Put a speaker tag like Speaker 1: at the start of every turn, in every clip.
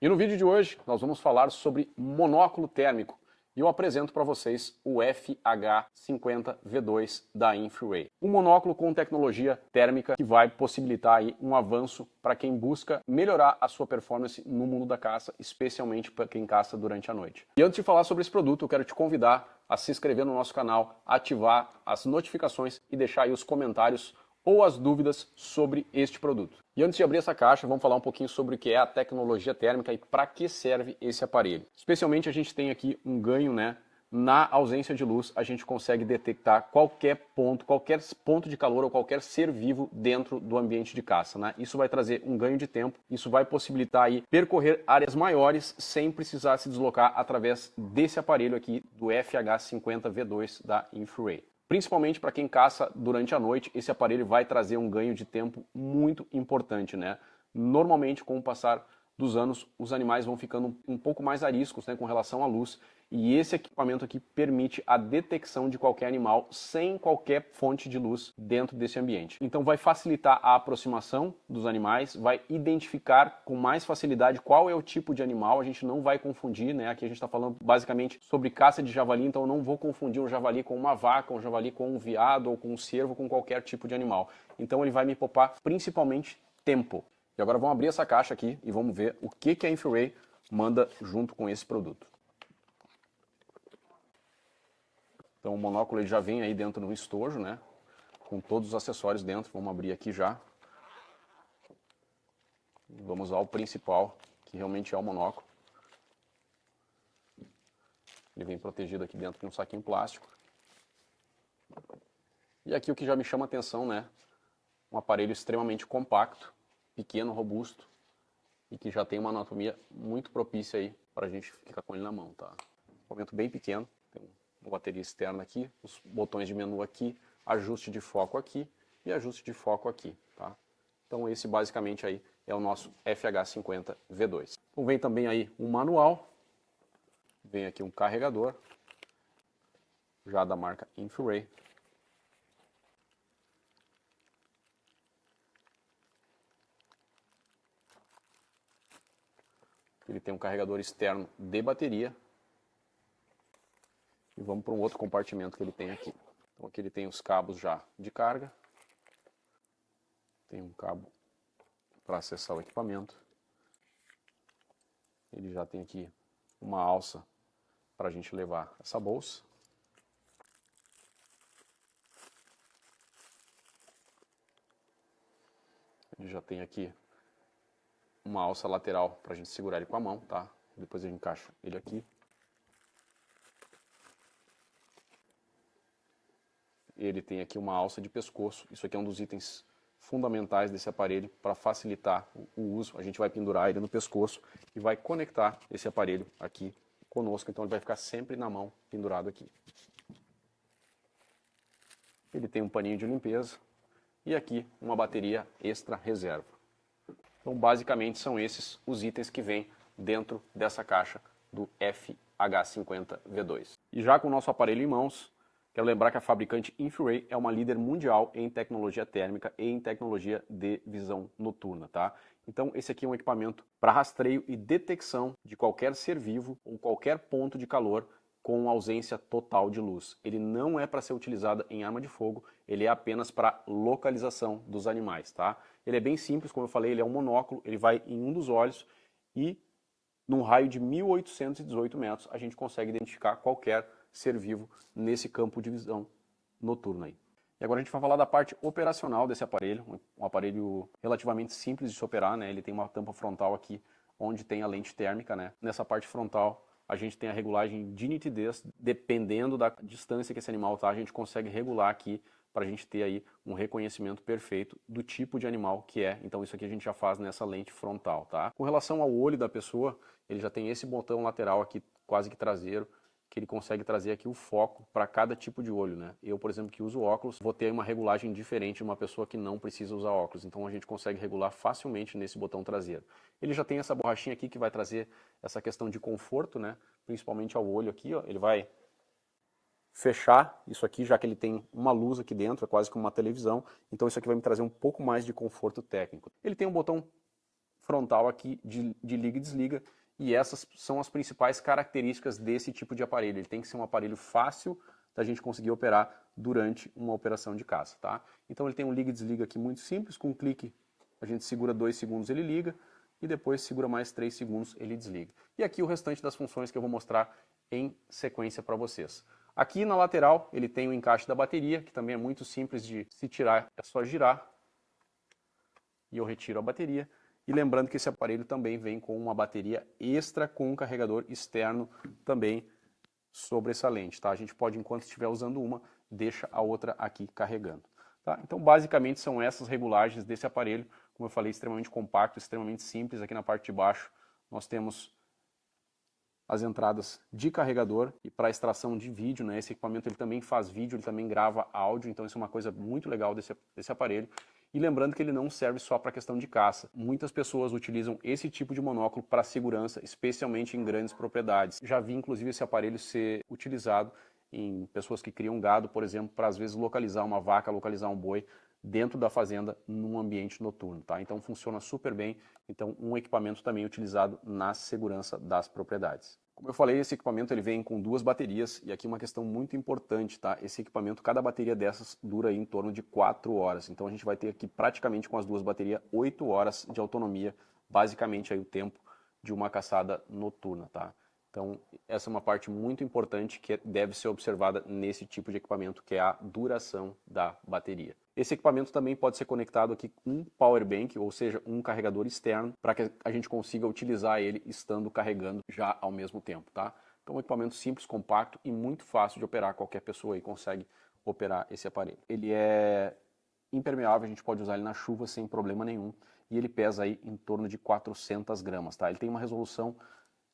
Speaker 1: E no vídeo de hoje nós vamos falar sobre monóculo térmico e eu apresento para vocês o FH50V2 da Infrared. Um monóculo com tecnologia térmica que vai possibilitar aí um avanço para quem busca melhorar a sua performance no mundo da caça, especialmente para quem caça durante a noite. E antes de falar sobre esse produto, eu quero te convidar a se inscrever no nosso canal, ativar as notificações e deixar aí os comentários ou as dúvidas sobre este produto. E antes de abrir essa caixa, vamos falar um pouquinho sobre o que é a tecnologia térmica e para que serve esse aparelho. Especialmente a gente tem aqui um ganho, na ausência de luz, a gente consegue detectar qualquer ponto de calor ou qualquer ser vivo dentro do ambiente de caça, Isso vai trazer um ganho de tempo, isso vai possibilitar aí percorrer áreas maiores sem precisar se deslocar através desse aparelho aqui do FH50V2 da Infrared. Principalmente para quem caça durante a noite, esse aparelho vai trazer um ganho de tempo muito importante, Normalmente, com o passar dos anos, os animais vão ficando um pouco mais ariscos, com relação à luz, e esse equipamento aqui permite a detecção de qualquer animal sem qualquer fonte de luz dentro desse ambiente. Então vai facilitar a aproximação dos animais, vai identificar com mais facilidade qual é o tipo de animal, a gente não vai confundir, Aqui a gente está falando basicamente sobre caça de javali, então eu não vou confundir um javali com uma vaca, um javali com um veado ou com um cervo, com qualquer tipo de animal. Então ele vai me poupar principalmente tempo. E agora vamos abrir essa caixa aqui e vamos ver o que a Infrared manda junto com esse produto. Então o monóculo ele já vem aí dentro do estojo, com todos os acessórios dentro. Vamos abrir aqui já. Vamos ao principal, que realmente é o monóculo. Ele vem protegido aqui dentro de um saquinho plástico. E aqui o que já me chama a atenção, um aparelho extremamente compacto, pequeno, robusto e que já tem uma anatomia muito propícia aí para a gente ficar com ele na mão, tá? Equipamento bem pequeno, tem uma bateria externa aqui, os botões de menu aqui, ajuste de foco aqui e ajuste de foco aqui, tá? Então esse basicamente aí é o nosso FH50V2. Então vem também aí um manual, vem aqui um carregador, já da marca Infrared. Ele tem um carregador externo de bateria. E vamos para um outro compartimento que ele tem aqui. Então aqui ele tem os cabos já de carga. Tem um cabo para acessar o equipamento. Ele já tem aqui uma alça para a gente levar essa bolsa. Ele já tem aqui uma alça lateral para a gente segurar ele com a mão, tá? Depois a gente encaixa ele aqui. Ele tem aqui uma alça de pescoço. Isso aqui é um dos itens fundamentais desse aparelho para facilitar o uso. A gente vai pendurar ele no pescoço e vai conectar esse aparelho aqui conosco. Então ele vai ficar sempre na mão, pendurado aqui. Ele tem um paninho de limpeza e aqui uma bateria extra reserva. Então, basicamente, são esses os itens que vêm dentro dessa caixa do FH50V2. E já com o nosso aparelho em mãos, quero lembrar que a fabricante Infrared é uma líder mundial em tecnologia térmica e em tecnologia de visão noturna, tá? Então, esse aqui é um equipamento para rastreio e detecção de qualquer ser vivo ou qualquer ponto de calor com ausência total de luz. Ele não é para ser utilizado em arma de fogo, ele é apenas para localização dos animais, tá? Ele é bem simples, como eu falei, ele é um monóculo, ele vai em um dos olhos e num raio de 1818 metros a gente consegue identificar qualquer ser vivo nesse campo de visão noturna aí. E agora a gente vai falar da parte operacional desse aparelho, um aparelho relativamente simples de se operar, Ele tem uma tampa frontal aqui onde tem a lente térmica, Nessa parte frontal a gente tem a regulagem de nitidez, dependendo da distância que esse animal está, a gente consegue regular aqui para a gente ter aí um reconhecimento perfeito do tipo de animal que é. Então isso aqui a gente já faz nessa lente frontal, tá? Com relação ao olho da pessoa, ele já tem esse botão lateral aqui, quase que traseiro, que ele consegue trazer aqui o foco para cada tipo de olho, Eu, por exemplo, que uso óculos, vou ter uma regulagem diferente de uma pessoa que não precisa usar óculos. Então a gente consegue regular facilmente nesse botão traseiro. Ele já tem essa borrachinha aqui que vai trazer essa questão de conforto, Principalmente ao olho aqui, Ele vai fechar isso aqui, já que ele tem uma luz aqui dentro, é quase como uma televisão. Então isso aqui vai me trazer um pouco mais de conforto técnico. Ele tem um botão frontal aqui de liga e desliga, e essas são as principais características desse tipo de aparelho. Ele tem que ser um aparelho fácil da gente conseguir operar durante uma operação de caça, tá? Então ele tem um liga e desliga aqui muito simples, com um clique a gente segura 2 segundos, ele liga, e depois segura mais 3 segundos, ele desliga. E aqui o restante das funções que eu vou mostrar em sequência para vocês. Aqui na lateral ele tem o encaixe da bateria, que também é muito simples de se tirar, é só girar e eu retiro a bateria. E lembrando que esse aparelho também vem com uma bateria extra com um carregador externo também sobressalente, tá? A gente pode, enquanto estiver usando uma, deixa a outra aqui carregando. Tá? Então, basicamente, são essas regulagens desse aparelho, como eu falei, extremamente compacto, extremamente simples. Aqui na parte de baixo nós temos as entradas de carregador e para extração de vídeo, né? Esse equipamento ele também faz vídeo, ele também grava áudio, então isso é uma coisa muito legal desse aparelho. E lembrando que ele não serve só para questão de caça. Muitas pessoas utilizam esse tipo de monóculo para segurança, especialmente em grandes propriedades. Já vi inclusive esse aparelho ser utilizado em pessoas que criam gado, por exemplo, para às vezes localizar uma vaca, localizar um boi dentro da fazenda num ambiente noturno, tá? Então funciona super bem. Então um equipamento também utilizado na segurança das propriedades. Como eu falei, esse equipamento ele vem com 2 baterias e aqui uma questão muito importante, tá? Esse equipamento, cada bateria dessas dura aí em torno de 4 horas. Então a gente vai ter aqui praticamente com as 2 baterias 8 horas de autonomia, basicamente aí o tempo de uma caçada noturna, tá? Então essa é uma parte muito importante que deve ser observada nesse tipo de equipamento, que é a duração da bateria. Esse equipamento também pode ser conectado aqui com um power bank, ou seja, um carregador externo, para que a gente consiga utilizar ele estando carregando já ao mesmo tempo, tá? Então, um equipamento simples, compacto e muito fácil de operar. Qualquer pessoa aí consegue operar esse aparelho. Ele é impermeável, a gente pode usar ele na chuva sem problema nenhum, e ele pesa aí em torno de 400 gramas, tá? Ele tem uma resolução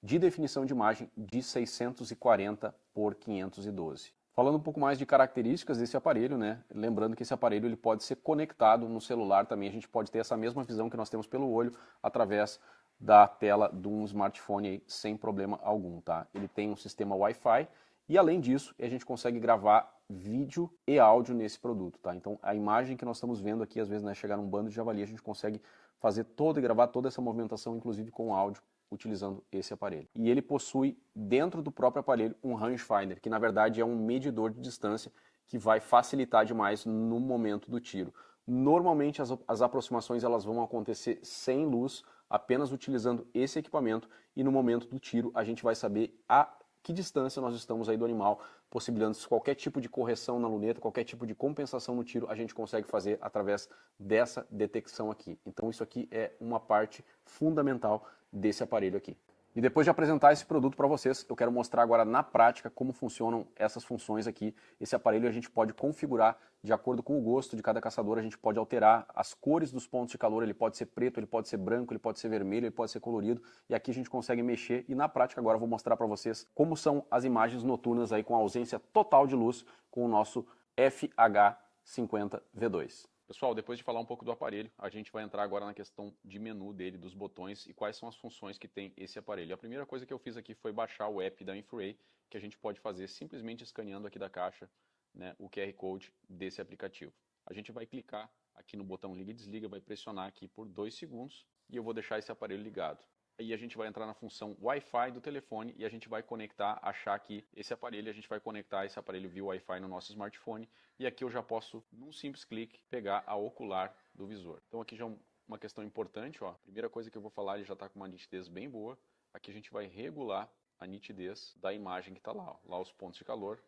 Speaker 1: de definição de imagem de 640 por 512. Falando um pouco mais de características desse aparelho, né? Lembrando que esse aparelho ele pode ser conectado no celular também, a gente pode ter essa mesma visão que nós temos pelo olho através da tela de um smartphone aí, sem problema algum, tá? Ele tem um sistema Wi-Fi e além disso a gente consegue gravar vídeo e áudio nesse produto, tá? Então a imagem que nós estamos vendo aqui, às vezes, né, chegar num bando de javali, a gente consegue fazer toda e gravar toda essa movimentação, inclusive com áudio, utilizando esse aparelho. E ele possui dentro do próprio aparelho um rangefinder, que na verdade é um medidor de distância que vai facilitar demais no momento do tiro. Normalmente as aproximações elas vão acontecer sem luz, apenas utilizando esse equipamento, e no momento do tiro a gente vai saber a que distância nós estamos aí do animal, possibilitando qualquer tipo de correção na luneta, qualquer tipo de compensação no tiro, a gente consegue fazer através dessa detecção aqui. Então isso aqui é uma parte fundamental desse aparelho aqui. E depois de apresentar esse produto para vocês, eu quero mostrar agora na prática como funcionam essas funções aqui. Esse aparelho a gente pode configurar de acordo com o gosto de cada caçador, a gente pode alterar as cores dos pontos de calor, ele pode ser preto, ele pode ser branco, ele pode ser vermelho, ele pode ser colorido, e aqui a gente consegue mexer, e na prática agora eu vou mostrar para vocês como são as imagens noturnas aí com ausência total de luz com o nosso FH50V2. Pessoal, depois de falar um pouco do aparelho, a gente vai entrar agora na questão de menu dele, dos botões e quais são as funções que tem esse aparelho. A primeira coisa que eu fiz aqui foi baixar o app da Infrared, que a gente pode fazer simplesmente escaneando aqui da caixa, né, o QR Code desse aplicativo. A gente vai clicar aqui no botão liga e desliga, vai pressionar aqui por 2 segundos e eu vou deixar esse aparelho ligado. Aí a gente vai entrar na função Wi-Fi do telefone e a gente vai conectar, achar aqui esse aparelho, a gente vai conectar esse aparelho via Wi-Fi no nosso smartphone, e aqui eu já posso, num simples clique, pegar a ocular do visor. Então aqui já é uma questão importante, ó. Primeira coisa que eu vou falar, ele já está com uma nitidez bem boa. Aqui a gente vai regular a nitidez da imagem que está lá, ó. Lá os pontos de calor.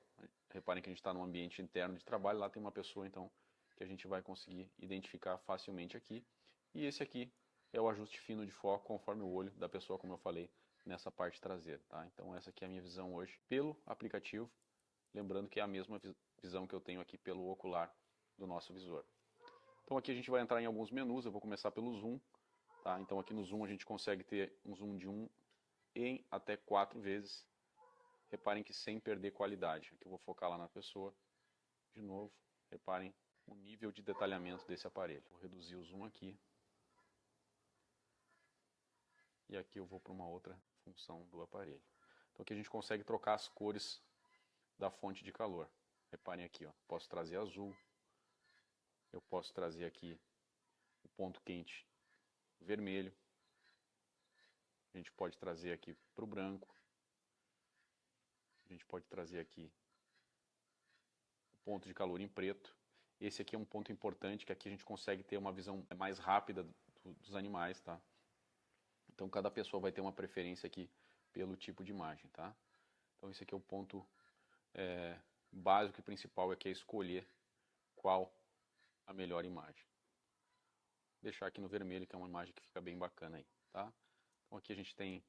Speaker 1: Reparem que a gente está num ambiente interno de trabalho, lá tem uma pessoa, então, que a gente vai conseguir identificar facilmente aqui. E esse aqui é o ajuste fino de foco conforme o olho da pessoa, como eu falei, nessa parte traseira, tá? Então essa aqui é a minha visão hoje pelo aplicativo, lembrando que é a mesma visão que eu tenho aqui pelo ocular do nosso visor. Então aqui a gente vai entrar em alguns menus, eu vou começar pelo zoom, tá? Então aqui no zoom a gente consegue ter um zoom de 1 em até 4 vezes. Reparem que sem perder qualidade. Aqui eu vou focar lá na pessoa, de novo, reparem o nível de detalhamento desse aparelho. Vou reduzir o zoom aqui. E aqui eu vou para uma outra função do aparelho. Então aqui a gente consegue trocar as cores da fonte de calor. Reparem aqui, ó, posso trazer azul, eu posso trazer aqui o ponto quente vermelho, A gente pode trazer aqui para o branco. A gente pode trazer aqui o ponto de calor em preto. Esse aqui é um ponto importante, que aqui a gente consegue ter uma visão mais rápida dos animais, tá? Então cada pessoa vai ter uma preferência aqui pelo tipo de imagem, tá? Então esse aqui é o ponto básico e principal, que é escolher qual a melhor imagem. Vou deixar aqui no vermelho, que é uma imagem que fica bem bacana aí, tá? Então aqui a gente tem,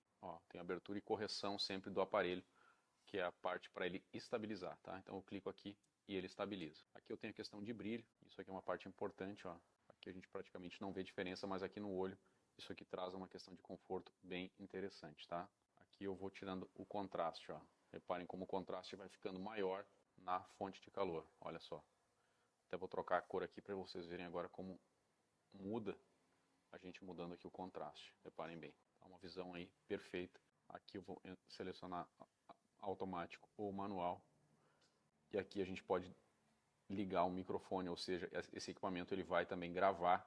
Speaker 1: tem abertura e correção sempre do aparelho, que é a parte para ele estabilizar, tá? Então eu clico aqui e ele estabiliza. Aqui eu tenho a questão de brilho, isso aqui é uma parte importante, ó. Aqui a gente praticamente não vê diferença, mas aqui no olho isso aqui traz uma questão de conforto bem interessante, tá? Aqui eu vou tirando o contraste, ó. Reparem como o contraste vai ficando maior na fonte de calor, olha só. Até vou trocar a cor aqui para vocês verem agora como muda a gente mudando aqui o contraste. Reparem bem, tá uma visão aí perfeita. Aqui eu vou selecionar automático ou manual. E aqui a gente pode ligar o microfone, ou seja, esse equipamento ele vai também gravar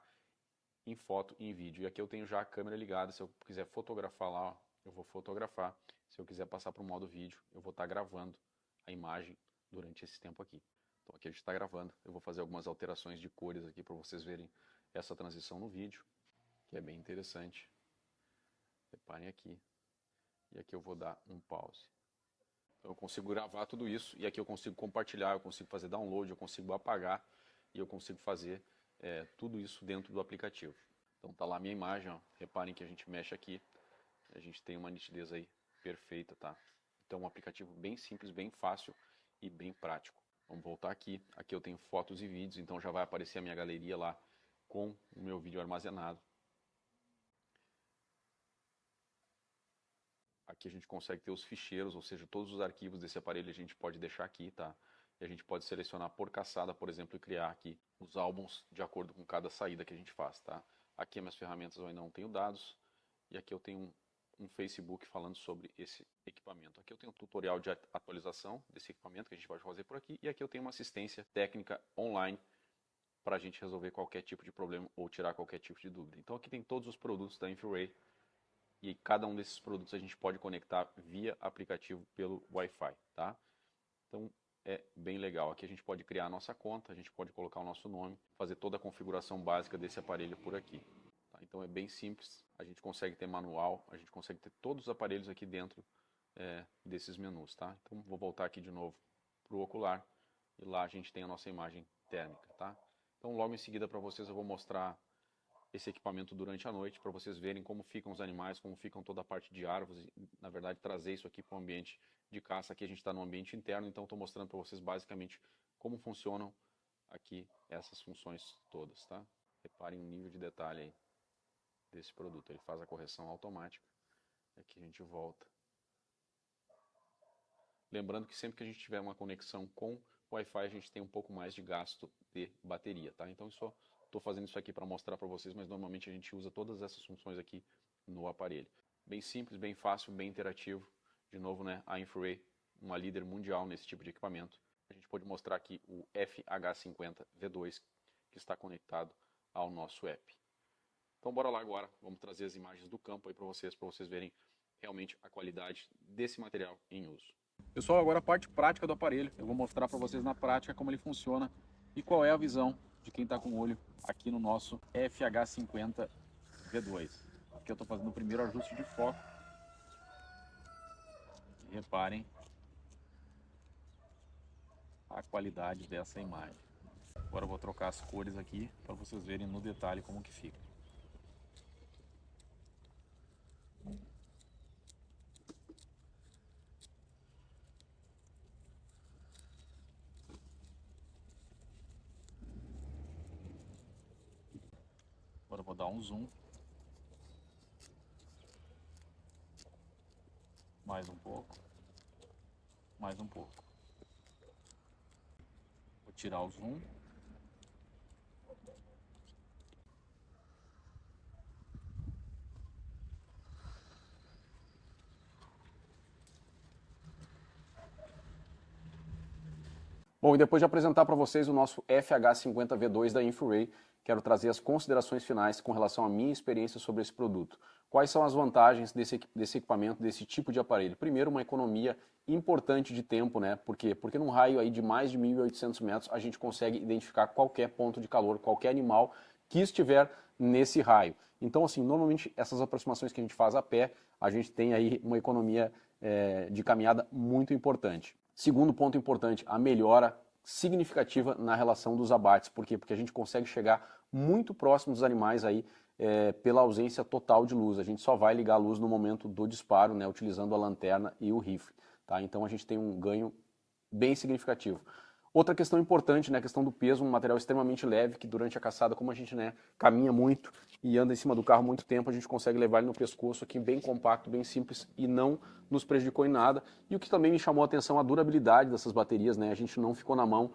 Speaker 1: em foto e em vídeo. E aqui eu tenho já a câmera ligada, se eu quiser fotografar lá, ó, eu vou fotografar. Se eu quiser passar para o modo vídeo, eu vou estar gravando a imagem durante esse tempo aqui. Então aqui a gente está gravando, eu vou fazer algumas alterações de cores aqui para vocês verem essa transição no vídeo, que é bem interessante. Reparem aqui. E aqui eu vou dar um pause. Então eu consigo gravar tudo isso e aqui eu consigo compartilhar, eu consigo fazer download, eu consigo apagar e eu consigo fazer tudo isso dentro do aplicativo. Então tá lá a minha imagem, ó. Reparem que a gente mexe aqui, a gente tem uma nitidez aí perfeita, tá? Então um aplicativo bem simples, bem fácil e bem prático. Vamos voltar aqui, aqui eu tenho fotos e vídeos, então já vai aparecer a minha galeria lá com o meu vídeo armazenado. Aqui a gente consegue ter os ficheiros, ou seja, todos os arquivos desse aparelho a gente pode deixar aqui, tá? E a gente pode selecionar por caçada, por exemplo, e criar aqui os álbuns de acordo com cada saída que a gente faz, tá? Aqui as minhas ferramentas eu ainda não tenho dados, e aqui eu tenho um Facebook falando sobre esse equipamento. Aqui eu tenho um tutorial de atualização desse equipamento que a gente pode fazer por aqui, e aqui eu tenho uma assistência técnica online para a gente resolver qualquer tipo de problema ou tirar qualquer tipo de dúvida. Então aqui tem todos os produtos da InfiRay, e cada um desses produtos a gente pode conectar via aplicativo pelo Wi-Fi, tá? Então é bem legal. Aqui a gente pode criar a nossa conta, a gente pode colocar o nosso nome, fazer toda a configuração básica desse aparelho por aqui. Tá? Então é bem simples, a gente consegue ter manual, a gente consegue ter todos os aparelhos aqui dentro desses menus, tá? Então vou voltar aqui de novo para o ocular e lá a gente tem a nossa imagem térmica, tá? Então logo em seguida para vocês eu vou mostrar esse equipamento durante a noite, para vocês verem como ficam os animais, como ficam toda a parte de árvores, na verdade trazer isso aqui para o ambiente de caça. Aqui a gente está no ambiente interno, então estou mostrando para vocês basicamente como funcionam aqui essas funções todas, tá? Reparem o nível de detalhe aí desse produto, ele faz a correção automática, aqui a gente volta. Lembrando que sempre que a gente tiver uma conexão com Wi-Fi, a gente tem um pouco mais de gasto de bateria, tá? Então só estou fazendo isso aqui para mostrar para vocês, mas normalmente a gente usa todas essas funções aqui no aparelho. Bem simples, bem fácil, bem interativo. De novo, né, a InfiRay, uma líder mundial nesse tipo de equipamento. A gente pode mostrar aqui o FH50V2 que está conectado ao nosso app. Então bora lá agora, vamos trazer as imagens do campo aí para vocês verem realmente a qualidade desse material em uso. Pessoal, agora a parte prática do aparelho. Eu vou mostrar para vocês na prática como ele funciona e qual é a visão de quem está com o olho aqui no nosso FH50 V2. Aqui eu estou fazendo o primeiro ajuste de foco. E reparem a qualidade dessa imagem. Agora eu vou trocar as cores aqui para vocês verem no detalhe como que fica. Agora eu vou dar um zoom. Mais um pouco. Mais um pouco. Vou tirar o zoom. Bom, e depois de apresentar para vocês o nosso FH50V2 da InfiRay, quero trazer as considerações finais com relação à minha experiência sobre esse produto. Quais são as vantagens desse equipamento, desse tipo de aparelho? Primeiro, uma economia importante de tempo, né? Por quê? Porque num raio aí de mais de 1.800 metros a gente consegue identificar qualquer ponto de calor, qualquer animal que estiver nesse raio. Então, assim, normalmente essas aproximações que a gente faz a pé, a gente tem aí uma economia de caminhada muito importante. Segundo ponto importante, a melhora significativa na relação dos abates. Por quê? Porque a gente consegue chegar muito próximo dos animais aí pela ausência total de luz. A gente só vai ligar a luz no momento do disparo, né, utilizando a lanterna e o rifle. Tá? Então a gente tem um ganho bem significativo. Outra questão importante, né, a questão do peso, um material extremamente leve, que durante a caçada, como a gente, né, caminha muito e anda em cima do carro muito tempo, a gente consegue levar ele no pescoço aqui bem compacto, bem simples e não nos prejudicou em nada. E o que também me chamou a atenção, a durabilidade dessas baterias, né, a gente não ficou na mão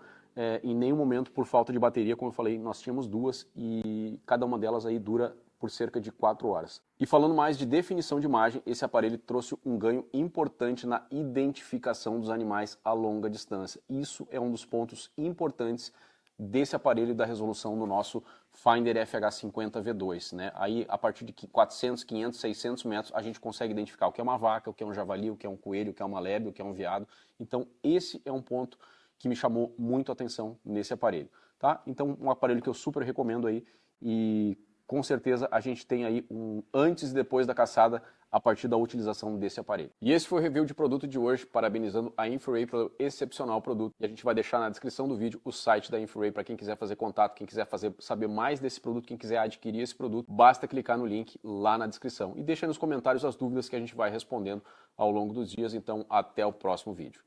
Speaker 1: em nenhum momento por falta de bateria, como eu falei, nós tínhamos duas e cada uma delas aí dura por cerca de 4 horas. E falando mais de definição de imagem, esse aparelho trouxe um ganho importante na identificação dos animais a longa distância. Isso é um dos pontos importantes desse aparelho e da resolução do nosso Finder FH50V2, né? Aí, a partir de 400, 500, 600 metros, a gente consegue identificar o que é uma vaca, o que é um javali, o que é um coelho, o que é uma lebre, o que é um veado. Então, esse é um ponto que me chamou muito a atenção nesse aparelho, tá? Então, um aparelho que eu super recomendo aí e com certeza a gente tem aí um antes e depois da caçada a partir da utilização desse aparelho. E esse foi o review de produto de hoje, parabenizando a InfiRay pelo excepcional produto. E a gente vai deixar na descrição do vídeo o site da InfiRay para quem quiser fazer contato, quem quiser saber mais desse produto, quem quiser adquirir esse produto, basta clicar no link lá na descrição. E deixa nos comentários as dúvidas que a gente vai respondendo ao longo dos dias. Então, até o próximo vídeo.